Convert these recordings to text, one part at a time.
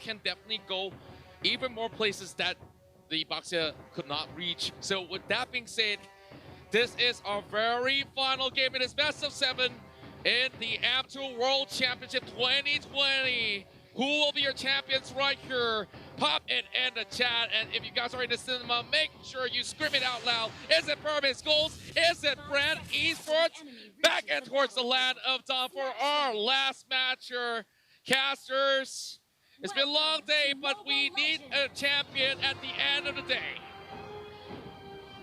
can definitely go even more places that the Baxia could not reach. So with that being said, this is our very final game. It is best of 7 in the AM2 World Championship 2020. Who will be your champions right here? Pop it in the chat. And if you guys are in the cinema, make sure you scream it out loud. Is it Burmese Ghouls? Is it Bren Esports? Back and towards the land of Dawn for our last matcher. Casters, it's been a long day, but we need a champion at the end of the day.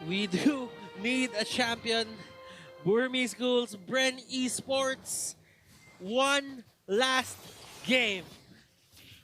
We do need a champion. Burmese Ghouls, Bren Esports. One last game.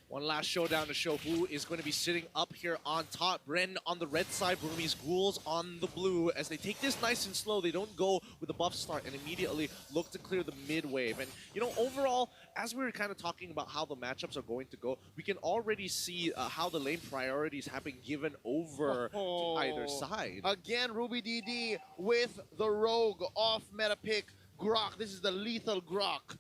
One last showdown to show who is going to be sitting up here on top. Bren on the red side, Burmese Ghouls on the blue. As they take this nice and slow, they don't go with a buff start and immediately look to clear the mid wave. And, you know, overall, as we were kind of talking about how the matchups are going to go, we can already see how the lane priorities have been given over to either side. Again, Ruby DD with the rogue off meta pick, Grok. This is the lethal Grok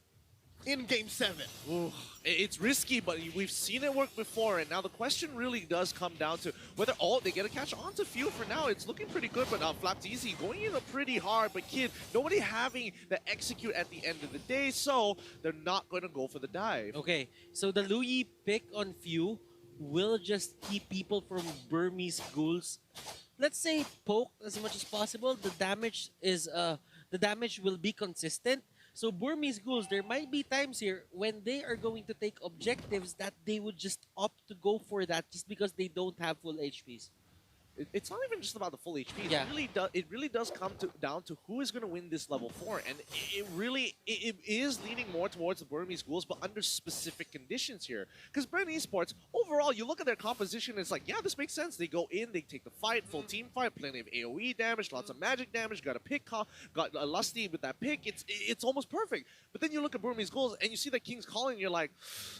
in Game 7. Ooh, it's risky, but we've seen it work before, and now the question really does come down to whether they get a catch onto Few. For now, it's looking pretty good, but Flapteezy going in pretty hard, but Kid, nobody having the execute at the end of the day, so they're not going to go for the dive. Okay, so the Louis pick on Few will just keep people from Burmese Ghouls, let's say, poke as much as possible. The damage will be consistent. So Burmese Ghouls, there might be times here when they are going to take objectives that they would just opt to go for that just because they don't have full HPs. It's not even just about the full HP. Yeah. It really does come down to who is going to win this level 4, and it is leaning more towards the Burmese Ghouls, but under specific conditions here. Because Bren Esports, overall, you look at their composition, it's like, yeah, this makes sense. They go in, they take the fight, full team fight, plenty of AOE damage, lots of magic damage, got a pick, got a Lusty with that pick. It's almost perfect. But then you look at Burmese Ghouls and you see that King's Calling, and you're like,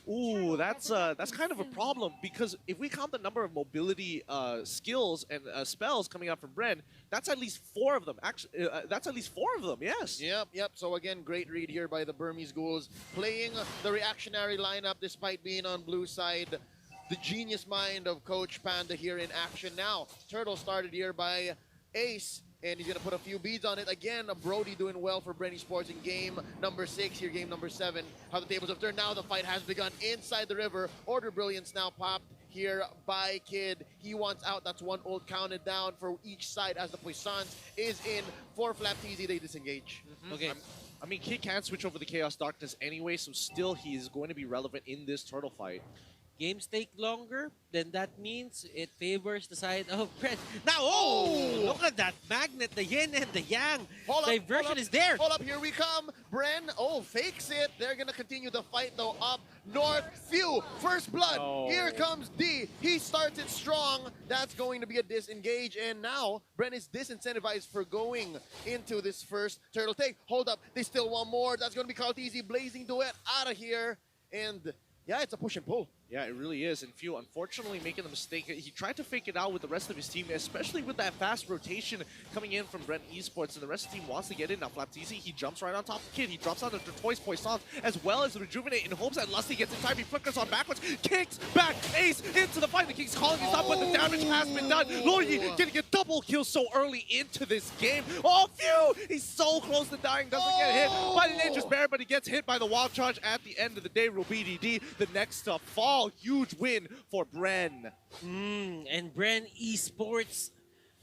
ooh, that's kind of a problem, because if we count the number of mobility skills and spells coming out from Bren, that's at least 4 of them. Actually, that's at least 4 of them, yes. Yep. So again, great read here by the Burmese Ghouls, playing the reactionary lineup despite being on blue side. The genius mind of Coach Panda here in action now. Turtle started here by Ace, and he's going to put a few beads on it. Again, Brody doing well for Bren Esports in game number 6, here game number 7. How the tables have turned now, the fight has begun inside the river. Order Brilliance now popped here by Kid. He wants out. That's 1 ult counted down for each side as the Puissance is in. For Flapteezy, they disengage. Okay. I mean, Kid can't switch over the Chaos Darkness anyway, so still he is going to be relevant in this turtle fight. Games take longer, then that means it favors the side of Bren. Now, look at that magnet, the yin and the yang. Diversion is there. Hold up, here we come. Bren, fakes it. They're going to continue the fight, though, up north. Few, first blood. Here comes D. He starts it strong. That's going to be a disengage, and now Bren is disincentivized for going into this first turtle take. Hold up, they still want more. That's going to be Flapteezy. Blazing Duet out of here, and yeah, it's a push and pull. Yeah, it really is. And Few, unfortunately, making the mistake. He tried to fake it out with the rest of his team, especially with that fast rotation coming in from Bren Esports, and the rest of the team wants to get in. Now, Flapteezy, he jumps right on top of Kid. He drops on the Toys Poissons, as well as the Rejuvenate, in hopes that Lusty gets in time. He flickers on backwards, kicks back, Ace into the fight. The King's Calling is up, but the damage has been done. Loyi getting a double kill so early into this game. Oh, Few! He's so close to dying, doesn't get hit by the Nature's Bear, but he gets hit by the Wild Charge at the end of the day. Ruby DD, the next to fall. Huge win for Bren. And Bren Esports,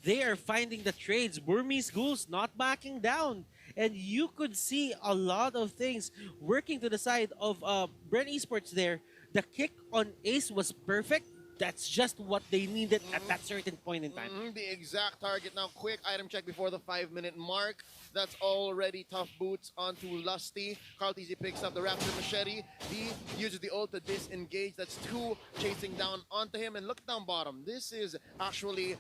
they are finding the trades. Burmese Ghouls not backing down. And you could see a lot of things working to the side of Bren Esports there. The kick on Ace was perfect. That's just what they needed at that certain point in time. The exact target. Now, quick item check before the 5-minute mark. That's already tough boots onto Lusty. Flapteezy picks up the Raptor Machete. He uses the ult to disengage. That's 2 chasing down onto him. And look down bottom. This is actually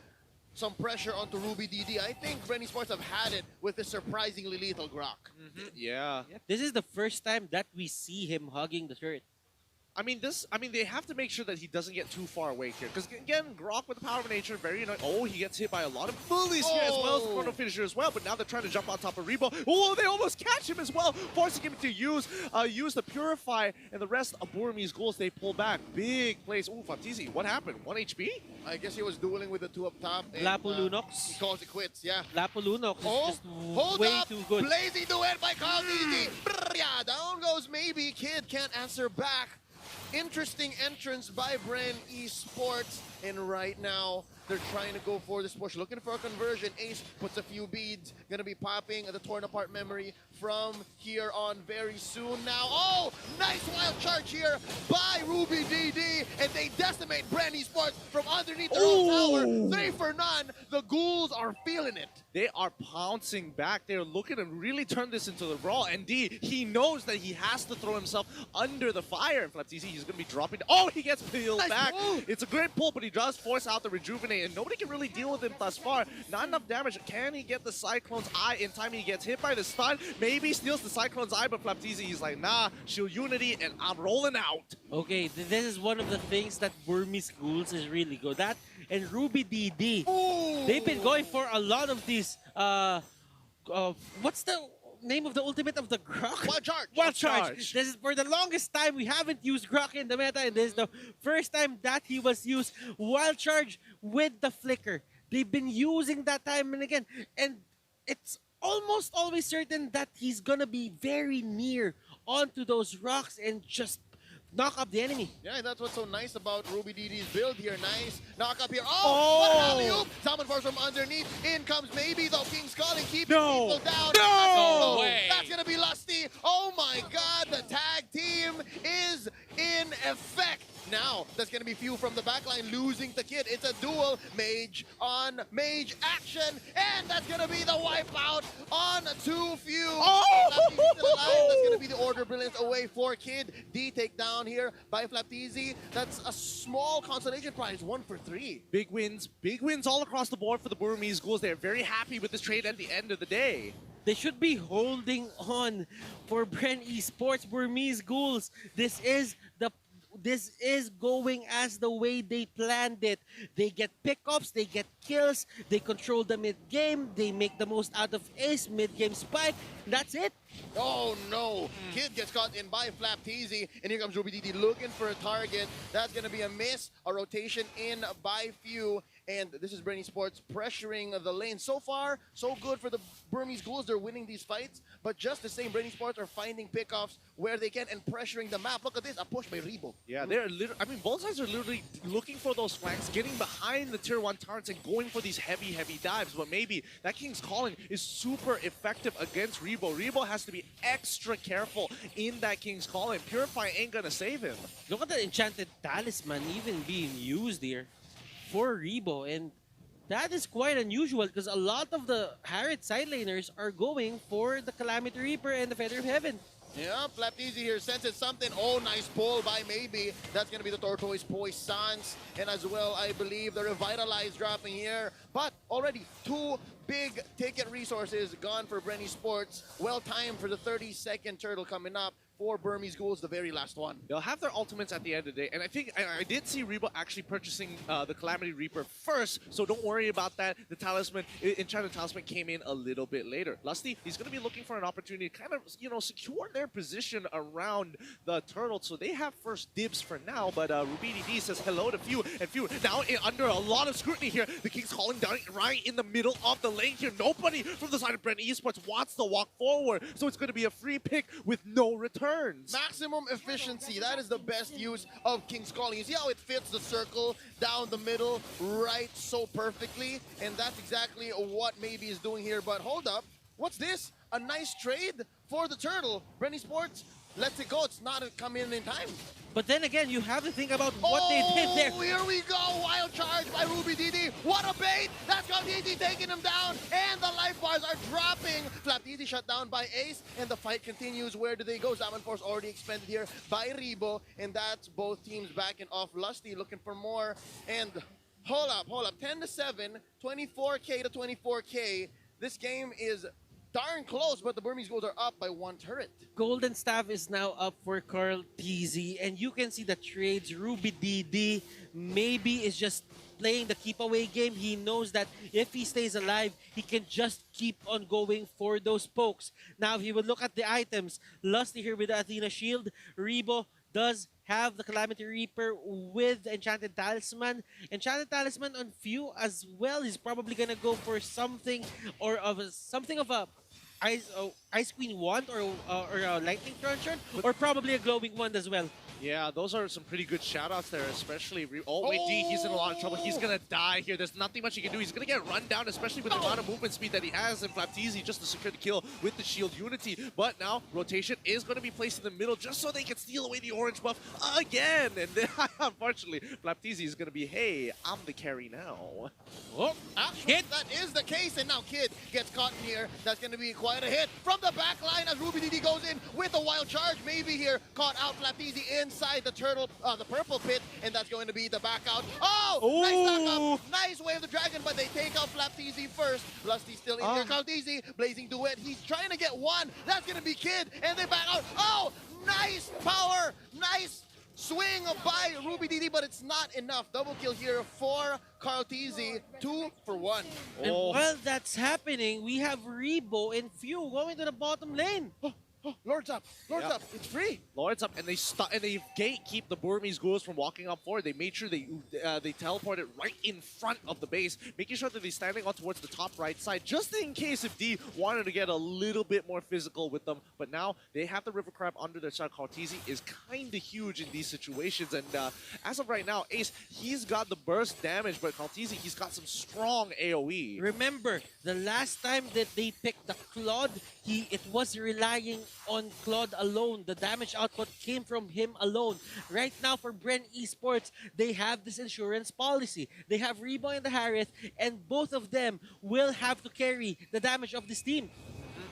some pressure onto Ruby DD. I think Bren Esports have had it with this surprisingly lethal Grok. Yeah. This is the first time that we see him hugging the shirt. I mean, they have to make sure that he doesn't get too far away here. Because again, Grok with the power of nature, very annoying. Oh, he gets hit by a lot of bullies here as well as the chrono finisher as well. But now they're trying to jump on top of Rebo. Oh, they almost catch him as well, forcing him to use the Purify, and the rest of Burmese Ghouls, they pull back. Big plays. Ooh, Fatizi, what happened? 1 HP? I guess he was dueling with the two up top. And, Lapulunox. he calls it quits, yeah. Lapulunox is Oh, just hold way up! too good. Blazing duet by Khalidi. Yeah, down goes maybe. Kid can't answer back. Interesting entrance by Bren Esports. And right now, they're trying to go for this push, looking for a conversion. Ace puts a few beads, gonna be popping the torn apart memory from here on very soon now. Oh, nice wild charge here by Ruby DD, and they decimate Bren Esports from underneath their own tower. 3 for none. The Ghouls are feeling it. They are pouncing back. They're looking to really turn this into the brawl. And D, he knows that he has to throw himself under the fire. And Flaptizi, he's going to be dropping. Oh, he gets peeled Nice back. move. It's a great pull, but he does force out the Rejuvenate. And nobody can really deal with him thus far. Not enough damage. Can he get the Cyclone's Eye in time? He gets hit by the stun. Maybe steals the Cyclone's Eye, but Flaptizi, he's like, nah, Shield Unity, and I'm rolling out. Okay, this is one of the things that Burmese Ghouls is really good at. And Ruby DD, Ooh. they've been going for a lot of these, what's the name of the ultimate of the Grok? Wild charge. Wild Charge. This is for the longest time we haven't used Grok in the meta, and this is the first time that he was used. Wild Charge with the Flicker. They've been using that time and again, and it's almost always certain that he's gonna be very near onto those rocks and just knock up the enemy. Yeah, that's what's so nice about Ruby DD's build here. Nice knock up here. Oh, what an alley-oop! Salmon Force from underneath. In comes maybe though King's Calling, keeping people down. No way. That's gonna be Lusty. Oh my God, the tag team is in effect. Now, that's going to be Few from the backline losing the Kid. It's a duel, Mage on Mage action, and that's going to be the wipeout on 2 Few. Oh! Flaptizi still alive. That's going to be the Order Brilliance away for Kid. D takedown here by Flaptizi. That's a small consolation prize, 1 for 3. Big wins all across the board for the Burmese Ghouls. They're very happy with this trade at the end of the day. They should be holding on for Bren Esports, Burmese Ghouls. This is going as the way they planned it. They get pickups, they get kills, they control the mid-game, they make the most out of Ace, mid-game spike. That's it. Oh no! Kid gets caught in by Flaptizi, and here comes Ruby DD looking for a target. That's going to be a miss, a rotation in by Few, and this is Bren Esports pressuring the lane. So far, so good for the Burmese Ghouls. They're winning these fights, but just the same, Bren Esports are finding pickoffs where they can and pressuring the map. Look at this, a push by Rebo. Yeah, they're literally, I mean, both sides are literally looking for those flanks, getting behind the tier 1 turrets and going for these heavy dives. But maybe that King's Calling is super effective against Rebo. Rebo has to be extra careful in that King's Calling. Purify ain't gonna save him. Look at the Enchanted Talisman even being used here for Rebo, and that is quite unusual because a lot of the Harriet side laners are going for the Calamity Reaper and the Feather of Heaven. Yeah, Flaptizi here senses something. Oh, nice pull by maybe. That's going to be the Tortoise Poissons. And as well, I believe the Revitalize dropping here. But already 2 big ticket resources gone for Bren Esports. Well timed for the 30-second turtle coming up for Burmese Ghouls, the very last one. They'll have their ultimates at the end of the day, and I think I did see Rebo actually purchasing the Calamity Reaper first, so don't worry about that. The Talisman, Enchanted Talisman came in a little bit later. Lusty, he's going to be looking for an opportunity to kind of, secure their position around the turtle, so they have first dibs for now, but Ruby DD says hello to Few, and Few now under a lot of scrutiny here. The King's Calling down right in the middle of the lane here. Nobody from the side of Bren Esports wants to walk forward, so it's going to be a free pick with no return. Maximum efficiency. That is the best use of King's Calling. You see how it fits the circle down the middle right so perfectly? And that's exactly what Maybe is doing here. But hold up. What's this? A nice trade for the turtle. Bren Esports lets it go. It's not coming in time. But then again, you have to think about what they did there. Oh, here we go. Wild charge by Ruby DD. What a bait. That's got DD taking him down. And the life bars are dropping. Flaptizi shut down by Ace. And the fight continues. Where do they go? Salmon Force already expended here by Rebo. And that's both teams backing off. Lusty looking for more. And hold up. 10-7, 24K to 24K. This game is darn close, but the Burmese Ghouls are up by 1 turret. Golden Staff is now up for Carl TZ, and you can see the trades. Ruby DD maybe is just playing the keep away game. He knows that if he stays alive, he can just keep on going for those pokes. Now, if you would look at the items, Lusty here with the Athena Shield, Rebo does have the Calamity Reaper with Enchanted Talisman. Enchanted Talisman on Few as well. He's probably gonna go for something or of a Ice Queen wand or a Lightning Truncheon, or probably a Glowing Wand as well. Yeah, those are some pretty good shoutouts there, especially... Oh, wait, D, he's in a lot of trouble. He's going to die here. There's nothing much he can do. He's going to get run down, especially with the amount of movement speed that he has, and Flapteezy just to secure the kill with the shield unity. But now, rotation is going to be placed in the middle just so they can steal away the orange buff again. And then, unfortunately, Flapteezy is going to be, hey, I'm the carry now. Oh, actually, that is the case, and now Kid gets caught in here. That's going to be quite a hit from the back line as Ruby DD goes in with a wild charge. Maybe here, caught out Flapteezy inside the the purple pit, and that's going to be the back out. Oh, nice knock up, nice way of the dragon, but they take out Flapteezy first. Lusty still in here, Flapteezy, blazing duet. He's trying to get one. That's going to be Kid, and they back out. Oh, nice power, nice swing by Ruby DD, but it's not enough. Double kill here for Carl TZ, 2 for 1. And while that's happening, we have Rebo and Few going to the bottom lane. Lord's up, Lord's up, it's free. Lord's up, and they gatekeep the Burmese Ghouls from walking up forward. They made sure they teleported right in front of the base, making sure that they're standing on towards the top right side, just in case if D wanted to get a little bit more physical with them. But now they have the River Crab under their side. Cartesi is kind of huge in these situations, and as of right now, Ace, he's got the burst damage, but Cartesi, he's got some strong AoE. Remember, the last time that they picked the Claude, it was relying on Claude alone. The damage output came from him alone. Right now for Bren Esports, they have this insurance policy. They have Rebo and the Harith, and both of them will have to carry the damage of this team.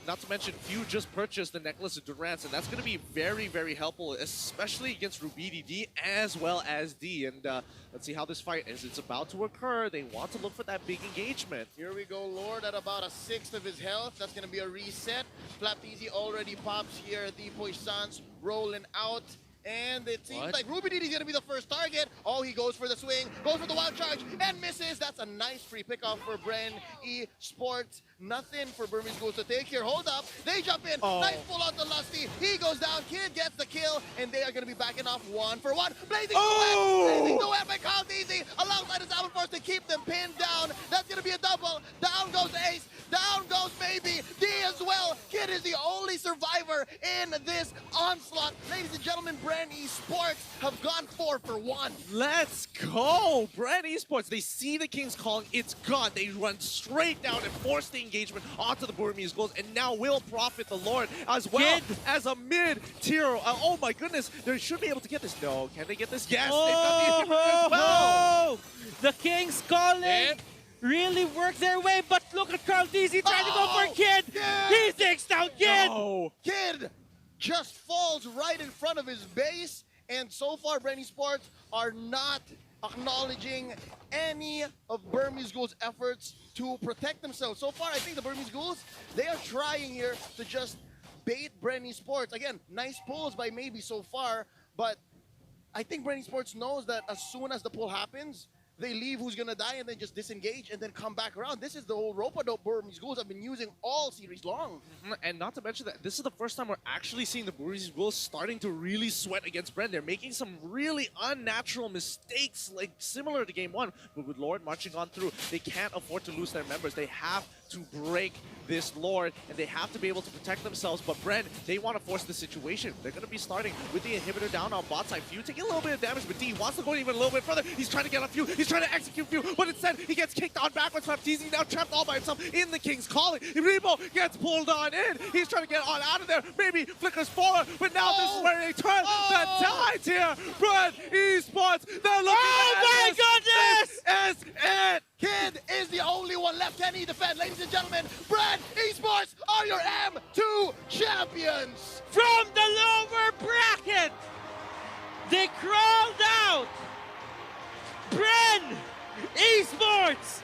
Not to mention, Few just purchased the Necklace of Durance, and that's going to be very, very helpful, especially against Ruby DD as well as D. And let's see how this fight, as it's about to occur, they want to look for that big engagement. Here we go, Lord at about a 1/6 of his health. That's going to be a reset. Flapteezy already pops here. The Poissons rolling out. And it seems like Ruby DD is going to be the first target. Oh, he goes for the swing, goes for the wild charge, and misses. That's a nice free pickoff for Bren Esports. Nothing for Burmese Ghouls to take here. Hold up. They jump in. Nice pull out to Lusty. He goes down. Kid gets the kill, and they are going to be backing off 1 for 1. Blazing duet. Blazing duet by Carl TZ alongside his Alpha Force to keep them pinned down. That's going to be a double. Down goes Ace. Down goes maybe D as well. Kid is the only survivor in this onslaught. Ladies and gentlemen, Bren Esports have gone 4 for 1. Let's go! Bren Esports, they see the King's calling, it's gone. They run straight down and force the engagement onto the Burmese Ghouls, and now will profit the Lord as well as a mid-tier. Oh my goodness, they should be able to get this. No, can they get this? Yes, they've got the inhibitor as well. The King's calling really worked their way, but look at Carl TZ trying to go for Kid. He takes down Kid. No. Kid just falls right in front of his base, and so far Bren Esports are not acknowledging any of Burmese Ghouls' efforts to protect themselves. So far, I think the Burmese Ghouls, they are trying here to just bait Bren Esports. Again, nice pulls by maybe so far, but I think Bren Esports knows that as soon as the pull happens, they leave who's gonna die and then just disengage and then come back around. This is the whole rope-a-dope Burmese Ghouls have been using all series long. And not to mention that this is the first time we're actually seeing the Burmese Ghouls starting to really sweat against Bren. They're making some really unnatural mistakes, like similar to Game 1. But with Lord marching on through, they can't afford to lose their members. They have to break this Lord, and they have to be able to protect themselves. But Bren, they want to force the situation. They're going to be starting with the inhibitor down on bot side. Few taking a little bit of damage, but D wants to go even a little bit further. He's trying to get on Few. He's trying to execute Few, but instead he gets kicked on backwards. Flapteezy now trapped all by himself in the King's calling. Rebo gets pulled on in. He's trying to get on out of there. Maybe flickers forward, but now this is where they turn the tides here. Bren Esports, they're looking my goodness! This is it. Kid is the only one left. Can he defend? Ladies and gentlemen, Bren Esports are your M2 champions. From the lower bracket, they crawled out. Bren Esports